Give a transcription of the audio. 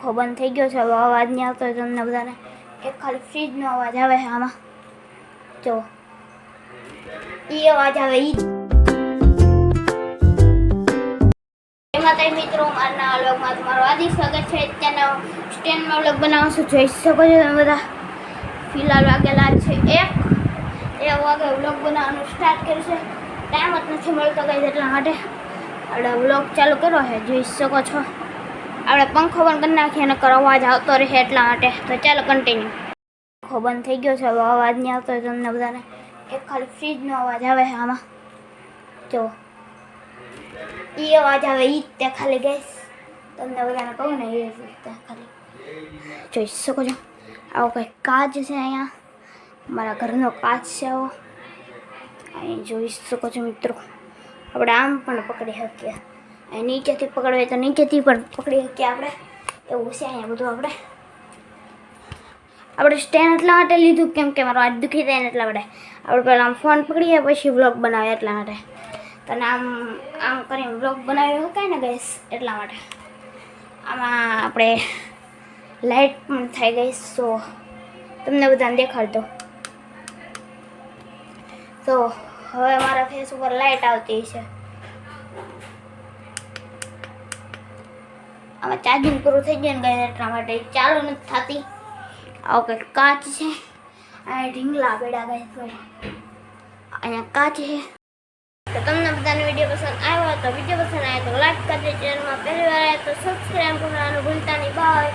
બંધ થઈ ગયો છે, હવે અવાજ નહીં આવતો તમને બધાને. એક ખાલી ફ્રીજનો અવાજ આવે છે આમાં, જો એ અવાજ આવે ઈ. એમાં તઈ મિત્રો મારના વ્લોગમાં તમારું હાર્દિક સ્વાગત છે. અત્યારના સ્ટેન્ડમાં વ્લોગ બનાવું છું, જોઈ શકો છો તમે બધા. ફિલહાલ વાગેલા છે 1 વાગે વ્લોગ બનાવવાનું સ્ટાર્ટ કર્યું છે. ટાઈમ જ નથી મળતો કંઈ, એટલા માટે આપણે વ્લોગ ચાલુ કર્યો છે, જોઈ શકો છો. આપણે પંખો બંધ કરી નાખીએ અને અવાજ આવતો રહે એટલા માટે. તો ચાલો કન્ટિન્યુ. પંખો બંધ થઈ ગયો છે, હવે અવાજ નહીં આવતો તમને બધાને. એક ખાલી ફ્રીજનો અવાજ આવે છે આમાં, જો એ અવાજ આવે ઈ તે ખાલી ગેસ તમને બધાને કહું ને એ રીતે ખાલી જોઈ શકો છો. આવો કંઈક કાચ છે અહીંયા, મારા ઘરનો કાચ છે આવો. અહીં જોઈ શકો છો મિત્રો. આપણે આમ પણ પકડી શકીએ, અહીં નીચેથી પકડવે તો નીચેથી પણ પકડી શકીએ આપણે, એવું છે અહીંયા બધું. આપણે સ્ટેન્ડ એટલા માટે લીધું કેમ કે મારો હાથ દુખી થાય ને એટલા માટે. આપણે પહેલાં આમ ફોન પકડીએ પછી વ્લોગ બનાવીએ એટલા માટે. તને આમ કરીને વ્લોગ બનાવી શકાય ને ગેસ, એટલા માટે. આમાં આપણે લાઇટ પણ થઈ ગઈ, તો તમને બધાને દેખાડતો. તો હવે મારા ફેસ ઉપર લાઇટ આવતી છે. આમાં ચાર્જિંગ પૂરું થઈ ગયું ને એટલા માટે ચાલુ નથી થતી. આવો કંઈક કાચ છે, અહીંયા ઢીંગલા બેડા ગઈ, અહીંયા કાચ છે. તો તમને બધાને વિડીયો પસંદ આવ્યો તો વિડીયો પસંદ આવ્યો તો લાઈક કરજો, ચેનલમાં પહેલી વાર આવ્યા તો સબસ્ક્રાઈબ કરવાનું ભૂલતા નહીં. બાય.